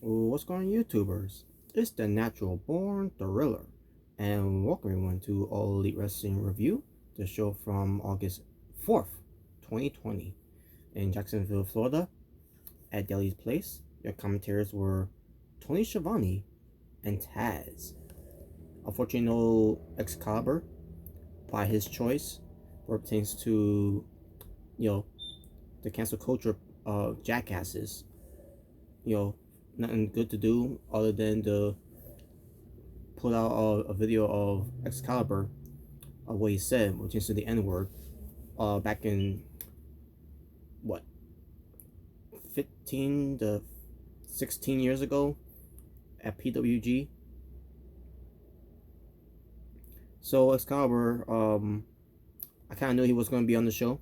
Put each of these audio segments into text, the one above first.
What's going on, YouTubers? It's the Natural Born Thriller, and welcome everyone to All Elite Wrestling Review, the show from August 4th, 2020, in Jacksonville, Florida, at Deli's Place. Your commentators were Tony Schiavone and Taz. Unfortunately, no Excalibur by his choice, where it pertains to, you know, the cancel culture of jackasses. You know, nothing good to do other than to put out a video of Excalibur, what he said, which is the N word, back in what 15 to 16 years ago at PWG. So Excalibur, I kind of knew he was going to be on the show.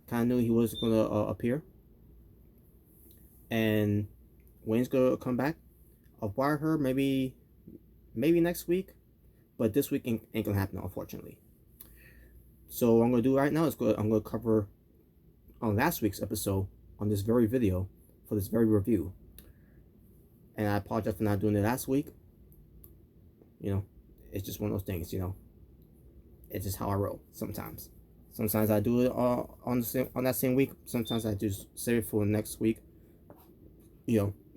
Kind of knew he was going to appear. And when he's going to come back, I'll wire her maybe next week, but this week ain't gonna happen, unfortunately. So what I'm gonna do right now is I'm gonna cover on last week's episode on this very video for this very review. And I apologize for not doing it last week. You know, it's just one of those things. It's just how I roll sometimes. Sometimes I do it on that same week. Sometimes I just save it for next week.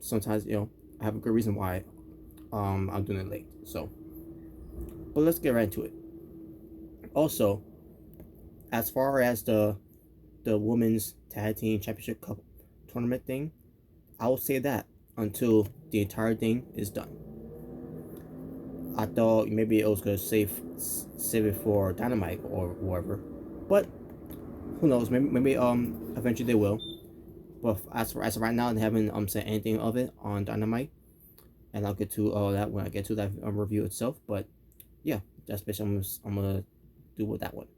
Sometimes I have a good reason why I'm doing it late. So, but let's get right into it. Also, as far as the women's tag team championship cup tournament thing, I will say that until the entire thing is done. I thought maybe it was gonna save it for Dynamite or whatever, but who knows? Maybe eventually they will. But as of right now, they haven't said anything of it on Dynamite, and I'll get to that when I get to that review itself. But yeah, that's basically I'm gonna do with that one,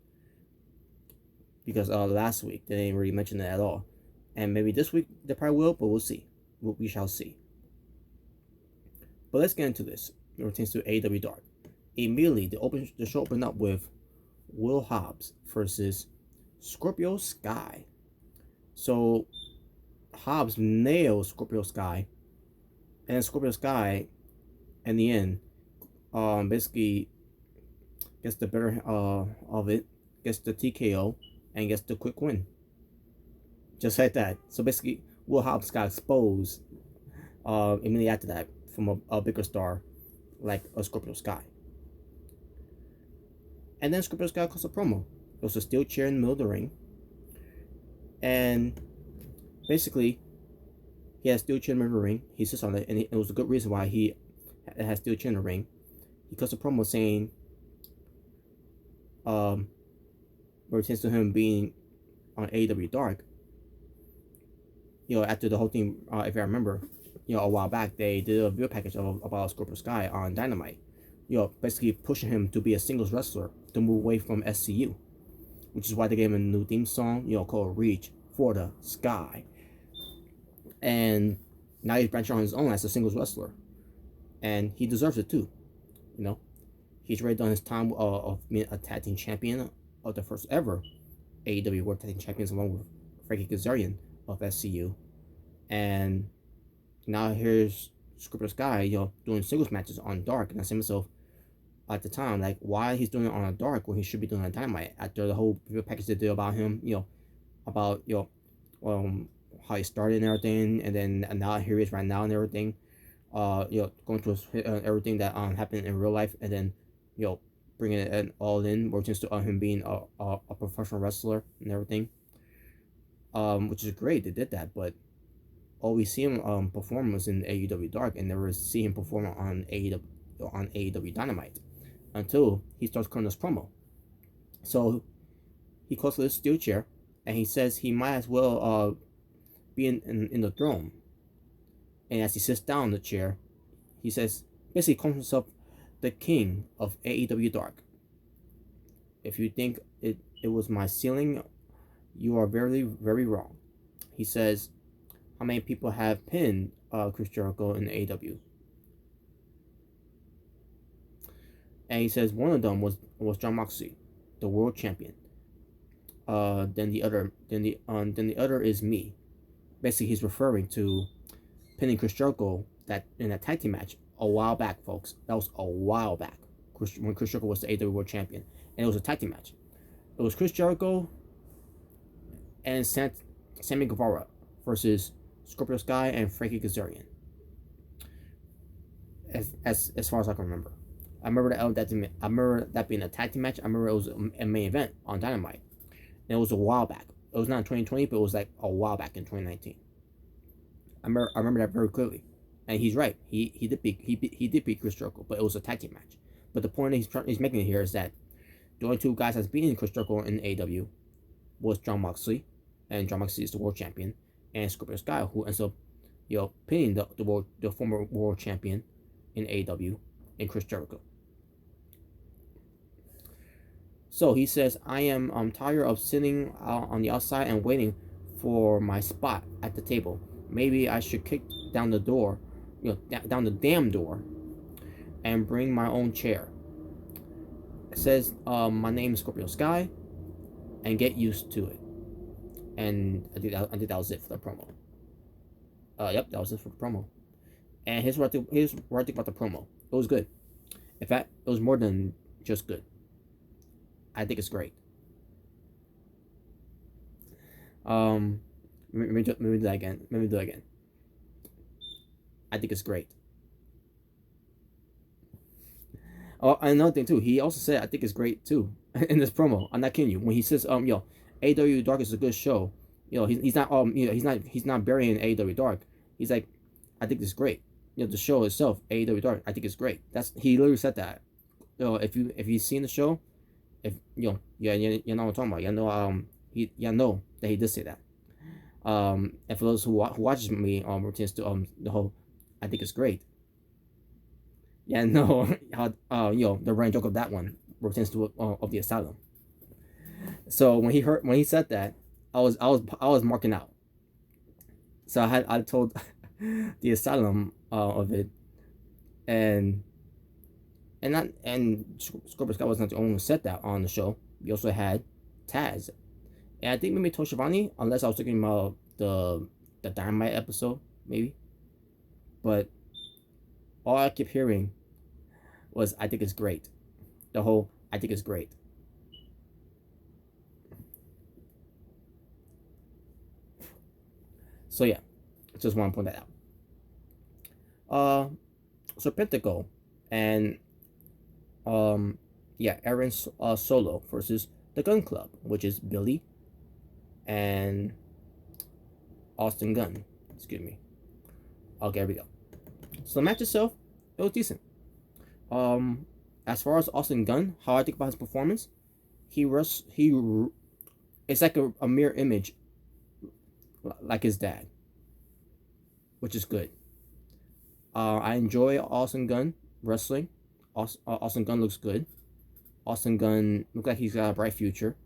because last week they didn't really mention it at all, and maybe this week they probably will, but we'll see. We shall see. But let's get into this. It pertains to AEW Dark. Immediately, the show opened up with Will Hobbs versus Scorpio Sky. So Hobbs nails Scorpio Sky, and Scorpio Sky, in the end, basically gets the better of it, gets the TKO, and gets the quick win. Just like that. So basically, Will Hobbs got exposed immediately after that from a bigger star like a Scorpio Sky. And then Scorpio Sky calls a promo. It was a steel chair in the middle of the ring. And basically, he has steel chair in the middle of the ring. He sits on it, and it was a good reason why he has steel chair in the ring. He cuts a promo saying, where it tends to him being on AEW Dark. After the whole thing, if I remember, a while back, they did a video package about Scorpio Sky on Dynamite. Basically pushing him to be a singles wrestler to move away from SCU, which is why they gave him a new theme song, called "Reach for the Sky." And now he's branching on his own as a singles wrestler, and he deserves it too. He's already done his time of being a tag team champion of the first ever AEW World Tag Team Champions, along with Frankie Kazarian of SCU, and now here's Scorpio Sky, doing singles matches on Dark, and I said to myself at the time, like, why he's doing it on a Dark when he should be doing it on Dynamite after the whole package they did about him, about how he started and everything, and now here he is right now and everything, going through everything that happened in real life, and then bringing it all in, or just to him being a professional wrestler and everything, which is great. They did that, but all we see him perform was in AEW Dark, and never see him perform on AEW Dynamite until he starts cutting this promo. So he calls for this steel chair, and he says he might as well be in the throne. And as he sits down in the chair, he says, basically calls himself the king of AEW Dark. If you think it was my ceiling, you are very, very wrong. He says, how many people have pinned Chris Jericho in AEW? And he says one of them was Jon Moxley, the world champion. Then the other is me. Basically, he's referring to pinning Chris Jericho that tag team match a while back, folks. That was a while back. When Chris Jericho was the AEW World Champion, and it was a tag team match. It was Chris Jericho and Sammy Guevara versus Scorpio Sky and Frankie Kazarian. As far as I can remember, I remember that being a tag team match. I remember it was a main event on Dynamite. And it was a while back. It was not in 2020, but it was like a while back in 2019. I remember that very clearly, and he's right. He did beat Chris Jericho, but it was a tag team match. But the point he's making here is that the only two guys that's beaten Chris Jericho in AEW was Jon Moxley, and Jon Moxley is the world champion, and Scorpio Sky, who ends up, pinning the former world champion in AEW, in Chris Jericho. So he says, I'm tired of sitting on the outside and waiting for my spot at the table. Maybe I should kick down the door, down the damn door, and bring my own chair. It says, my name is Scorpio Sky, and get used to it. And I think that was it for the promo. Yep, that was it for the promo. And here's what I think about the promo. It was good. In fact, it was more than just good. I think it's great. Let me do that again. I think it's great. Oh, another thing too. He also said I think it's great too in this promo. I'm not kidding you. When he says AEW Dark is a good show. He's not burying AEW Dark. He's like, I think it's great. The show itself, AEW Dark, I think it's great. He literally said that. If you've seen the show, you know what I'm talking about. You know that he did say that. And for those who watches me, pertains to the whole, I think it's great. Yeah, no, how the running joke of that one pertains to of the Asylum. So when he said that, I was marking out. So I told the Asylum of it, and Scorpio Sky was not the only one who said that on the show. We also had Taz, and I think maybe Toshavani, unless I was talking about the Dynamite episode, maybe. But all I kept hearing was, I think it's great. The whole, I think it's great. So yeah, just want to point that out. So Pentacle and Aaron Solo versus the Gunn Club, which is Billy and Austin Gunn. Excuse me. Okay, here we go. So the match itself, it was decent. As far as Austin Gunn, how I think about his performance, it's like a mirror image, like his dad, which is good. I enjoy Austin Gunn wrestling. Austin Gunn looks good. Austin Gunn looks like he's got a bright future.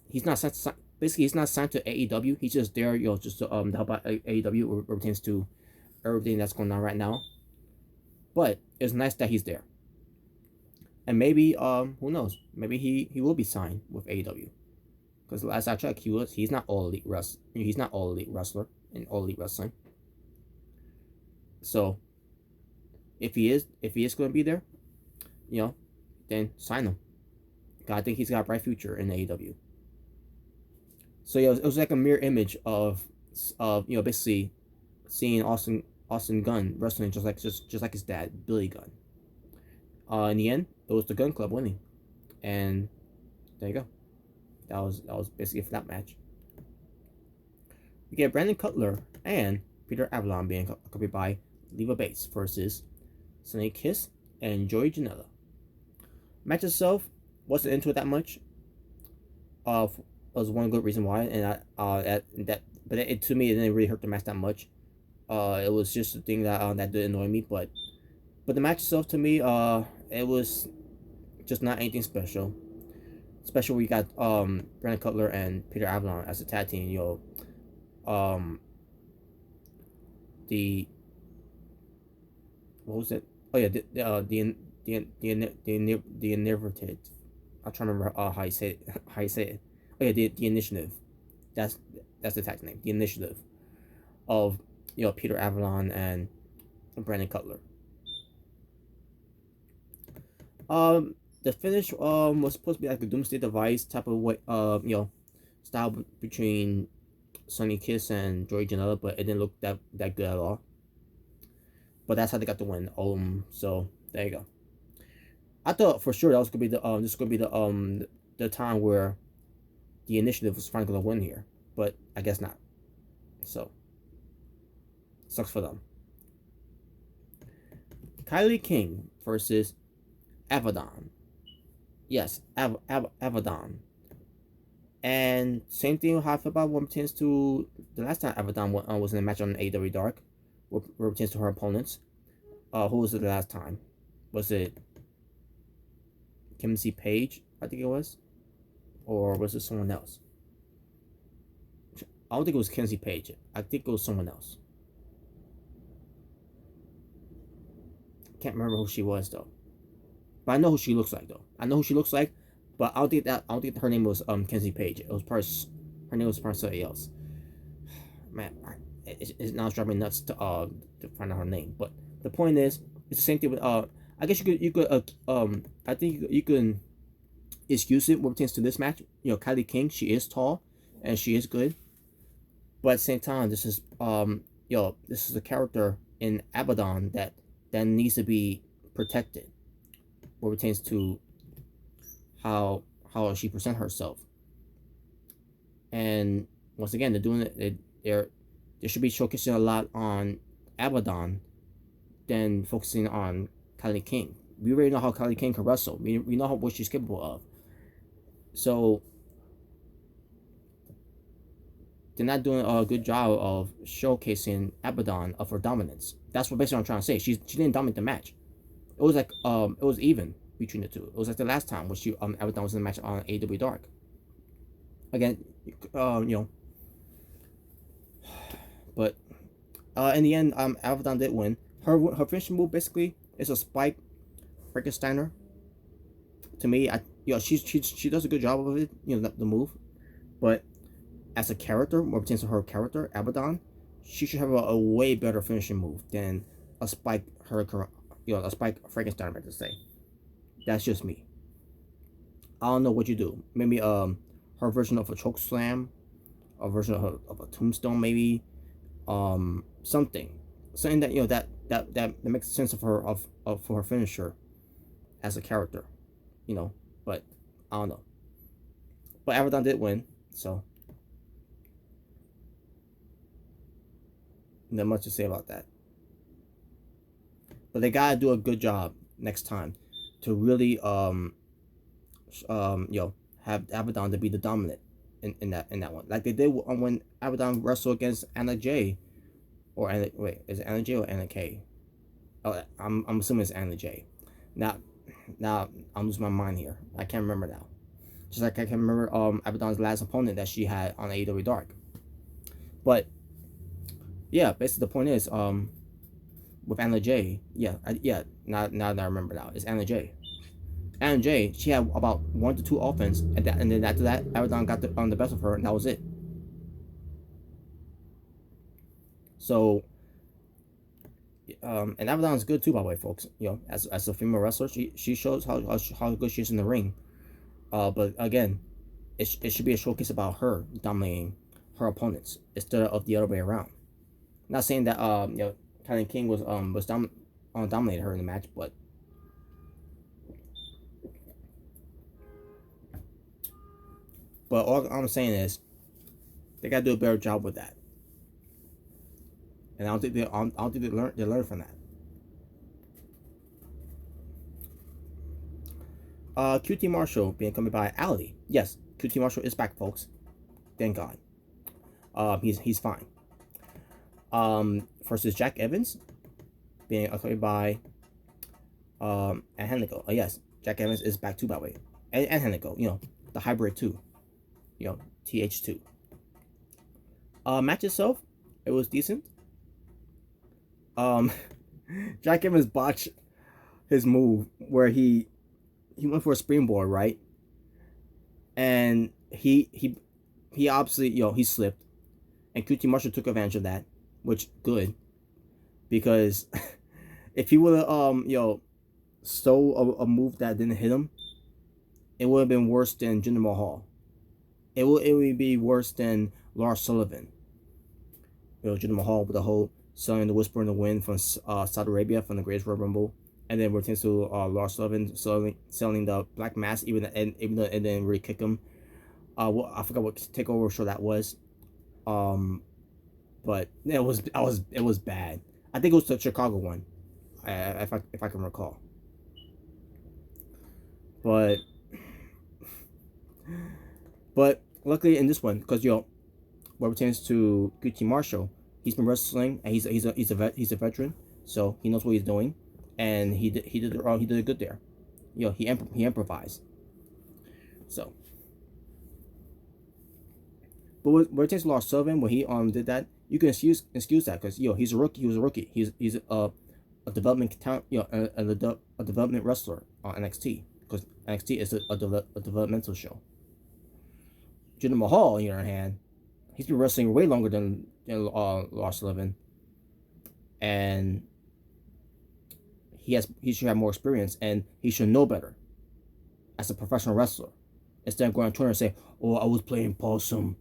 He's not signed to AEW. He's just there, just to help out AEW pertains to everything that's going on right now. But it's nice that he's there. And maybe who knows? Maybe he will be signed with AEW. Because last I checked, he's not all elite wrestler. He's not all elite wrestler in all elite wrestling. So if he is going to be there, then sign him. I think he's got a bright future in AEW. So yeah, it was like a mirror image of basically seeing Austin Gunn wrestling just like his dad, Billy Gunn. In the end, it was the Gunn Club winning, and there you go. That was basically for that match. We get Brandon Cutler and Peter Avalon being accompanied by Leva Bates versus Sonny Kiss and Joey Janela. Match itself wasn't into it that much. Was one good reason why, and to me it didn't really hurt the match that much. It was just a thing that did annoy me, but the match itself to me, it was just not anything special. Especially we got Brandon Cutler and Peter Avalon as a tag team. What was it? Oh yeah, the Innovated. I'm trying to remember how you say it. Oh yeah, the Initiative. That's the tag name. The Initiative of Peter Avalon and Brandon Cutler. The finish was supposed to be like a Doomsday Device type of way, style between Sonny Kiss and Joey Janela, but it didn't look that good at all. But that's how they got the win. So there you go. I thought for sure that was gonna be the time where the initiative was finally gonna win here, but I guess not. So sucks for them. Kylie King versus Abadon. Yes, Abadon. And same thing how I feel about what pertains to the last time Abadon was in a match on AEW Dark, what pertains to her opponents. Who was it the last time? Was it Kimsey Page? I think it was, or was it someone else? I don't think it was Kenzie Page. I think it was someone else. Can't remember who she was though. But I know who she looks like though. I know who she looks like, but I don't think her name was Kenzie Page. It was her name was part somebody else. Man, it's now driving me nuts to find out her name. But the point is, it's the same thing with I guess you could I think you can excuse it when it pertains to this match. Kylie King, she is tall and she is good, but at the same time, this is this is a character in Abadon that needs to be protected when it pertains to how she present herself. And once again, they're doing it. They should be showcasing a lot on Abadon than focusing on Kylie King. We already know how Kylie King can wrestle. We know what she's capable of. So they're not doing a good job of showcasing Abadon of her dominance. That's what basically I'm trying to say. She didn't dominate the match. It was like it was even between the two. It was like the last time when Abadon was in the match on AEW Dark. Again, but in the end, Abadon did win. Her finishing move basically is a spike Frankensteiner. To me, she does a good job of it. The move, but as a character, more pertains to her character, Abadon, she should have a way better finishing move than a spike a spike Frankenstein. I meant to say. That's just me. I don't know what you do. Maybe her version of a choke slam, a version of a tombstone, maybe something that that makes sense of her for her finisher as a character, But I don't know. But Abadon did win, so not much to say about that. But they gotta do a good job next time to really have Abadon to be the dominant in that one, like they did when Abadon wrestled against Anna J, or Anna, wait, is it Anna J or Anna K? Oh, I'm assuming it's Anna J. Now I'm losing my mind here. I can't remember now. Just like I can remember Abadon's last opponent that she had on AEW Dark. But yeah, basically the point is with Anna J, now that I remember now, it's Anna J. Anna J, she had about 1 to 2 offense, and then after that, Abadon got the best of her, and that was it. So, and Abadon is good too, by the way, folks. As a female wrestler, she shows how good she is in the ring. But again, it should be a showcase about her dominating her opponents instead of the other way around. Not saying that Kylie King was dominated her in the match, but all I'm saying is they gotta do a better job with that. And I don't think they learn from that. QT Marshall being accompanied by Ali. Yes, QT Marshall is back, folks. Thank God. He's fine. Versus Jack Evans being accompanied by Angelico. Yes, Jack Evans is back too, by the way. And Angelico, the hybrid too. TH2. Match itself, it was decent. Jack Evans botched his move where he went for a springboard, right? And he obviously, he slipped, and QT Marshall took advantage of that which good because if he would have stole a move that didn't hit him, it would have been worse than Jinder Mahal. It would be worse than Lars Sullivan. Jinder Mahal with the whole selling the whisper in the wind from Saudi Arabia from the Greatest Royal Rumble, and then returns to Lars Sullivan selling the Black Mass even though it didn't really kick him. I forgot what takeover show that was. But it was bad. I think it was the Chicago one, if I can recall. But luckily in this one, because what pertains to QT Marshall, he's been wrestling and he's a veteran, so he knows what he's doing, and he did it good there. He improvised. So, but what pertains to Lars Sullivan, when he did that, you can excuse that because he's a rookie. He was a rookie. He's a development talent, a development wrestler on NXT, because NXT is a developmental show. Jinder Mahal, on the other hand, he's been wrestling way longer than Lars Sullivan, and he should have more experience, and he should know better as a professional wrestler, instead of going on Twitter and say, "Oh, I was playing possum."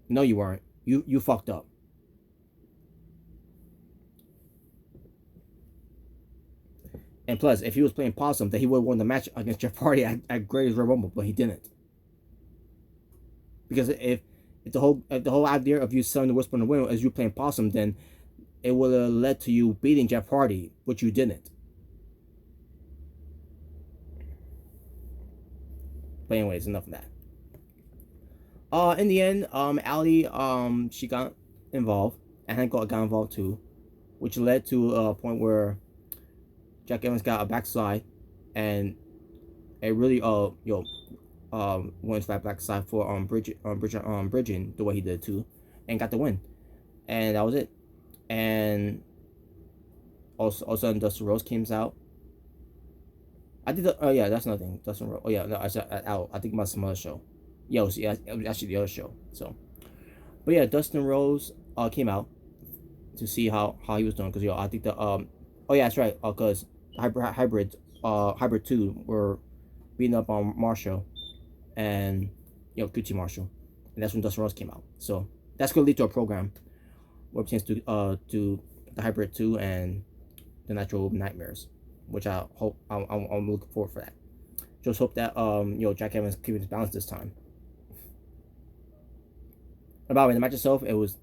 No, you weren't. You fucked up. And plus, if he was playing possum, then he would have won the match against Jeff Hardy at Greatest Royal Rumble, but he didn't. Because if the whole idea of you selling the whisper in the wind as you playing possum, then it would have led to you beating Jeff Hardy, which you didn't. But anyways, enough of that. In the end, Allie, she got involved, and Hank got involved too, which led to a point where Jack Evans got a backside, and it really went for that backside for Bridging the way he did too, and got the win, and that was it. And also, all of a sudden, Dustin Rhodes came out. I did the that's nothing. Dustin Rhodes. Oh yeah, no, I think about some other show. It was actually the other show. So, but yeah, Dustin Rhodes came out to see how he was doing, because I think the oh yeah, that's right, because hybrid 2 were beating up on Marshall and QT Marshall, and that's when Dustin Rhodes came out. So that's gonna lead to a program where pertains to the hybrid 2 and the Natural Nightmares, which I hope I'm looking forward for that. Just hope that Jack Evans keeps his balance this time. About the match itself, it was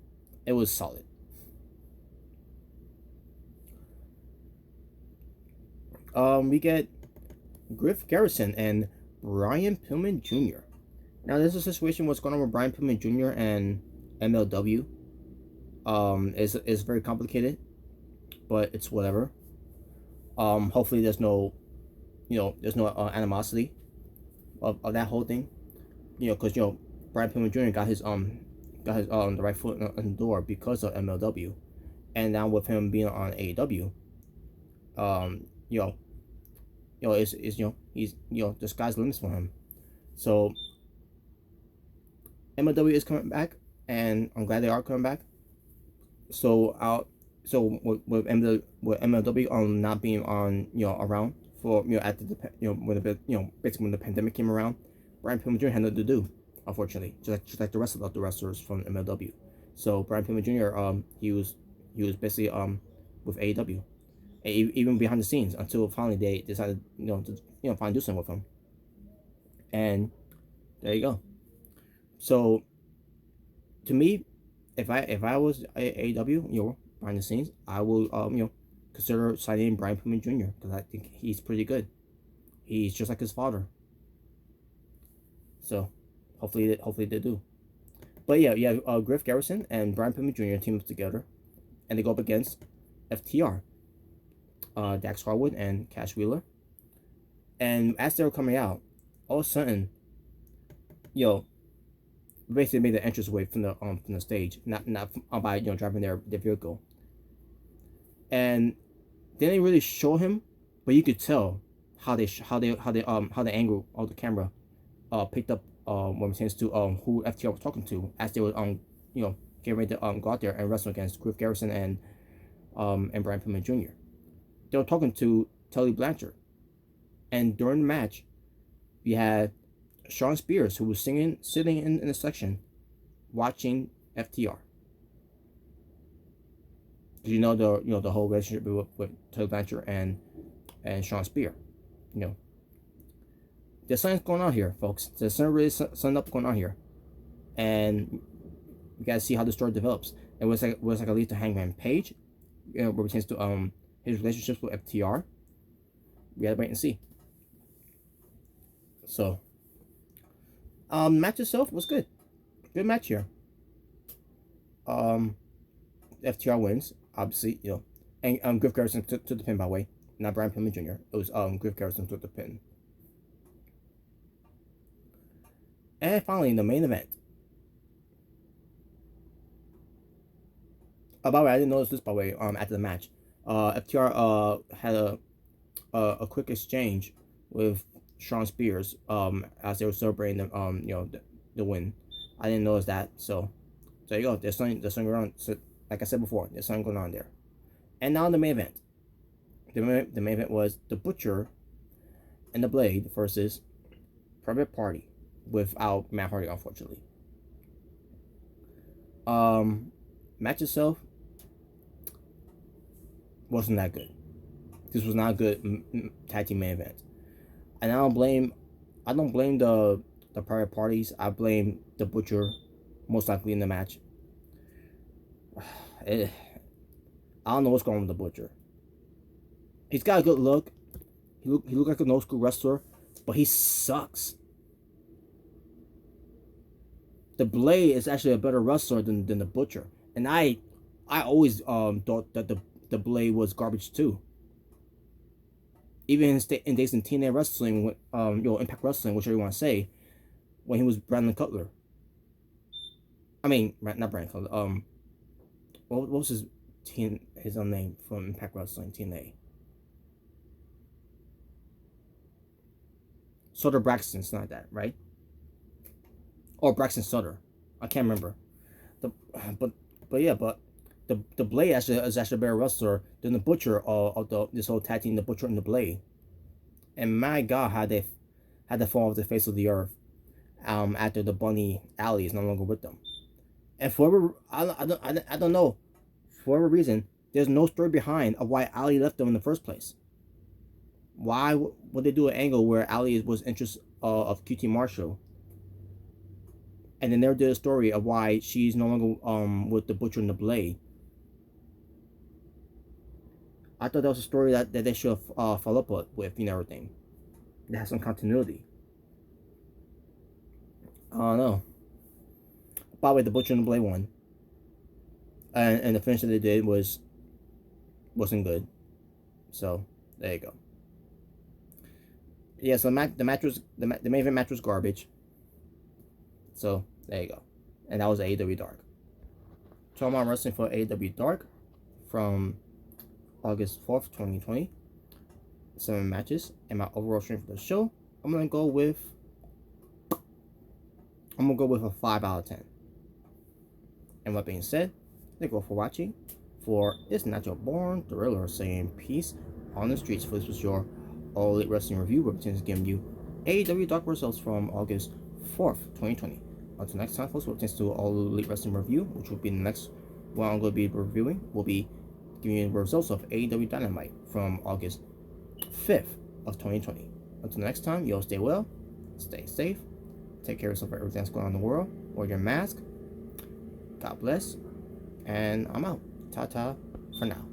solid. We get Griffin Garrison and Brian Pillman Jr. Now, there's a situation what's going on with Brian Pillman Jr. and MLW. Is very complicated, but it's whatever. Hopefully there's no animosity of that whole thing. Because Brian Pillman Jr. got his the right foot in the door because of MLW, and now with him being on AEW, he's the sky's the limits for him. So MLW is coming back, and I'm glad they are coming back. So with MLW not being on around for at the basically when the pandemic came around, Brian Pillman Jr. had nothing to do, unfortunately, just like the rest of the wrestlers from MLW. So Brian Pillman Jr. He was basically with AEW, even behind the scenes, until finally they decided to finally do something with him. And there you go. So to me, if I was AEW, behind the scenes, I will consider signing Brian Pillman Jr. because I think he's pretty good. He's just like his father. So hopefully they do. But yeah, Griff Garrison and Brian Pillman Jr. team up together, and they go up against FTR, Dax Harwood and Cash Wheeler. And as they were coming out, all of a sudden, basically made the entrance away from the stage, not by driving their vehicle. And they didn't really show him, but you could tell how the angle of the camera picked up when it comes to who FTR was talking to as they were getting ready to go out there and wrestle against Griffin Garrison and Brian Pillman Jr. They were talking to Tully Blanchard, and during the match, we had Shawn Spears, who was sitting in the section, watching FTR. You know the whole relationship with Tully Blanchard and Shawn Spears. You know, there's something going on here, folks. There's something up going on here, and we gotta see how the story develops. It was like a lead to Hangman Page, where it pertains to his relationships with FTR. We gotta wait and see. So, match itself was good. Good match here. FTR wins, obviously, and Griff Garrison took the pin, by the way. Not Brian Pillman Jr. It was Griff Garrison took the pin. And finally, the main event. By the way, I didn't notice this, by the way, after the match. FTR had a quick exchange with Shawn Spears as they were celebrating the win. I didn't notice that, so there you go. There's something going on. So, like I said before, there's something going on there. And now the main event. The main event was the Butcher and the Blade versus Private Party without Matt Hardy, unfortunately. Match itself wasn't that good. This was not a good tag team main event, and I don't blame the Private Parties. I blame the Butcher, most likely in the match. I don't know what's going on with the Butcher. He's got a good look. He look like an old school wrestler, but he sucks. The Blade is actually a better wrestler than the Butcher, and I always thought that the Blade was garbage too. Even in days in TNA wrestling, Impact Wrestling, whichever you want to say, when he was Brandon Cutler. I mean, not Brandon Cutler. What was his own name from Impact Wrestling TNA? Sutter Braxton, something like that, right? Or Braxton Sutter, I can't remember. But the Blade is actually a better wrestler than the Butcher of this whole tag team, the Butcher and the Blade. And my God, how they had to fall off the face of the earth after the Bunny Alley is no longer with them. And for whatever, I don't know, for whatever reason, there's no story behind of why Ali left them in the first place. Why would they do an angle where Ali was interest of QT Marshall, and then never did a story of why she's no longer with the Butcher and the Blade? I thought that was a story that they should have follow up with, everything. That has some continuity. I don't know. By the way, the Butcher and the Blade won. And the finish that they did wasn't good. So, there you go. Yeah, so the main event match was garbage. So, there you go. And that was AEW Dark. Talking about wrestling for AEW Dark from August 4th, 2020. 7 matches. And my overall strength for the show, I'm gonna go with a 5 out of 10. And with that being said, thank you all for watching. For It's Not Your Born Thriller saying peace on the streets. For this was your All Elite Wrestling Review, representatives giving you AEW Dark results from August 4th, 2020. Until next time, folks, we'll attend to All Elite Wrestling Review, which will be the next one I'm going to be reviewing. We'll be giving you the results of AEW Dynamite from August 5th of 2020. Until next time, y'all stay well, stay safe, take care of yourself for everything that's going on in the world. Wear your mask. God bless. And I'm out. Ta-ta for now.